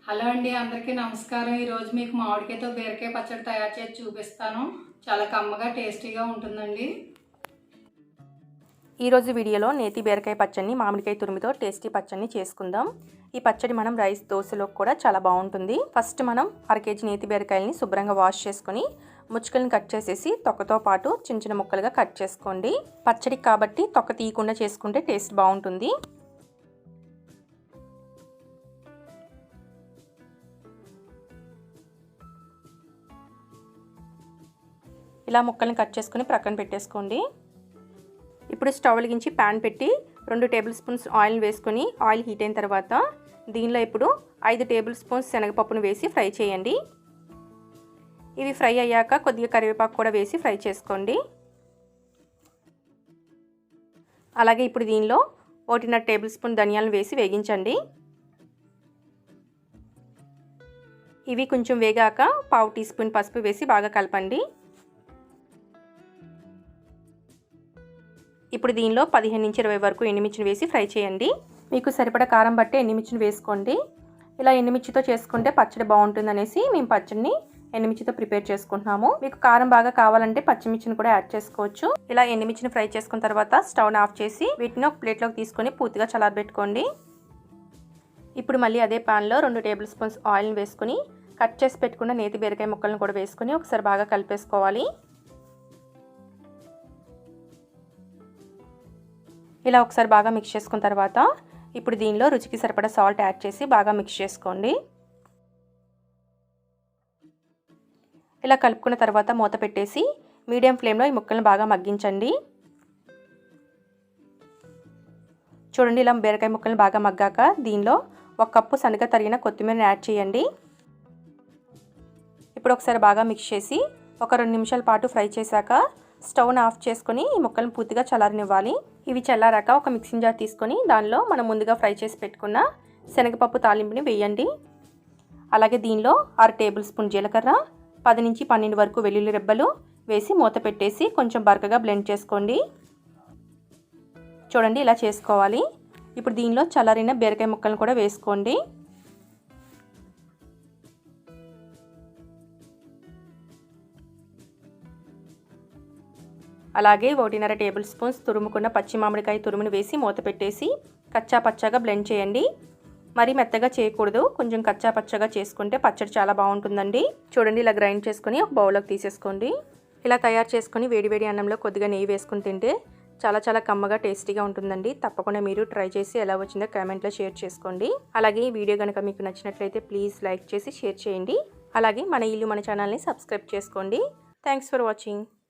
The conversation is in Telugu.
హలో అండి, అందరికీ నమస్కారం. ఈరోజు మీకు మామిడికాయతో బీరకాయ పచ్చడి తయారు చేసి చూపిస్తాను. చాలా కమ్మగా టేస్టీగా ఉంటుందండి. ఈరోజు వీడియోలో నేతి బీరకాయ పచ్చడిని మామిడికాయ తురుముతో టేస్టీ పచ్చడిని చేసుకుందాం. ఈ పచ్చడి మనం రైస్ దోశలోకి కూడా చాలా బాగుంటుంది. ఫస్ట్ మనం 1/2 కేజీ నేతి బీరకాయలని శుభ్రంగా వాష్ చేసుకుని ముచ్చుకల్ని కట్ చేసేసి తొక్కతో పాటు చిన్న చిన్న ముక్కలుగా కట్ చేసుకోండి. పచ్చడికి కాబట్టి తొక్క తీయకుండా చేసుకుంటే టేస్ట్ బాగుంటుంది. ఇలా ముక్కల్ని కట్ చేసుకుని ప్రక్కన పెట్టేసుకోండి. ఇప్పుడు స్టవ్ వెలిగించి ప్యాన్ పెట్టి 2 టేబుల్ స్పూన్స్ ఆయిల్ వేసుకొని ఆయిల్ హీట్ అయిన తర్వాత దీనిలో ఇప్పుడు 5 టేబుల్ స్పూన్స్ శనగపప్పును వేసి ఫ్రై చేయండి. ఇవి ఫ్రై అయ్యాక కొద్దిగా కరివేపాకు కూడా వేసి ఫ్రై చేసుకోండి. అలాగే ఇప్పుడు దీనిలో 1.5 టేబుల్ స్పూన్ ధనియాలను వేసి వేగించండి. ఇవి కొంచెం వేగాక 1/2 టీ స్పూన్ పసుపు వేసి బాగా కలపండి. ఇప్పుడు దీనిలో 15 నుంచి 20 వరకు ఎండుమిర్చిని వేసి ఫ్రై చేయండి. మీకు సరిపడా కారం బట్టి ఎండుమిర్చిని వేసుకోండి. ఇలా ఎండుమిర్చితో చేసుకుంటే పచ్చడి బాగుంటుంది అనేసి మేము పచ్చడిని ఎండుమిర్చితో ప్రిపేర్ చేసుకుంటున్నాము. మీకు కారం బాగా కావాలంటే పచ్చిమిర్చిని కూడా యాడ్ చేసుకోవచ్చు. ఇలా ఎండుమిర్చిని ఫ్రై చేసుకున్న తర్వాత స్టవ్ని ఆఫ్ చేసి వీటిని ఒక ప్లేట్లోకి తీసుకొని పూర్తిగా చల్లారబెట్టుకోండి. ఇప్పుడు మళ్ళీ అదే ప్యాన్లో 2 టేబుల్ స్పూన్స్ ఆయిల్ని వేసుకుని కట్ చేసి పెట్టుకున్న నేతి బీరకాయ ముక్కలను కూడా వేసుకుని ఒకసారి బాగా కలిపేసుకోవాలి. ఇలా ఒకసారి బాగా మిక్స్ చేసుకున్న తర్వాత ఇప్పుడు దీనిలో రుచికి సరిపడా సాల్ట్ యాడ్ చేసి బాగా మిక్స్ చేసుకోండి. ఇలా కలుపుకున్న తర్వాత మూత పెట్టేసి మీడియం ఫ్లేమ్లో ఈ ముక్కలను బాగా మగ్గించండి. చూడండి, ఇలా బీరకాయ ముక్కలను బాగా మగ్గాక దీనిలో 1 కప్పు సన్నగా తరిగిన కొత్తిమీరని యాడ్ చేయండి. ఇప్పుడు ఒకసారి బాగా మిక్స్ చేసి ఒక 2 నిమిషాల పాటు ఫ్రై చేశాక స్టవ్ని ఆఫ్ చేసుకొని ఈ ముక్కలను పూర్తిగా చల్లారనివ్వాలి. ఇవి చల్లారాక ఒక మిక్సింగ్ జార్ తీసుకొని దానిలో మనం ముందుగా ఫ్రై చేసి పెట్టుకున్న శనగపప్పు తాలింపుని వేయండి. అలాగే దీనిలో 1/2 టేబుల్ స్పూన్ జీలకర్ర, 10 నుంచి 12 వరకు వెల్లుల్లి రెబ్బలు వేసి మూత పెట్టేసి కొంచెం బరకగా బ్లెండ్ చేసుకోండి. చూడండి, ఇలా చేసుకోవాలి. ఇప్పుడు దీనిలో చల్లారిన బీరకాయ ముక్కలను కూడా వేసుకోండి. అలాగే 1.5 టేబుల్ స్పూన్స్ తురుముకున్న పచ్చి మామిడికాయ తురుమును వేసి మూత పెట్టేసి కచ్చా పచ్చాగా బ్లెండ్ చేయండి. మరీ మెత్తగా చేయకూడదు, కొంచెం కచ్చా పచ్చగా చేసుకుంటే పచ్చడి చాలా బాగుంటుందండి. చూడండి, ఇలా గ్రైండ్ చేసుకుని ఒక బౌల్లోకి తీసేసుకోండి. ఇలా తయారు చేసుకుని వేడివేడి అన్నంలో కొద్దిగా నెయ్యి వేసుకుని తింటే చాలా కమ్మగా టేస్టీగా ఉంటుందండి. తప్పకుండా మీరు ట్రై చేసి ఎలా వచ్చిందో కామెంట్లో షేర్ చేసుకోండి. అలాగే ఈ వీడియో కనుక మీకు నచ్చినట్లయితే ప్లీజ్ లైక్ చేసి షేర్ చేయండి. అలాగే మన ఇల్లు మన ఛానల్ని సబ్స్క్రైబ్ చేసుకోండి. Thanks for watching.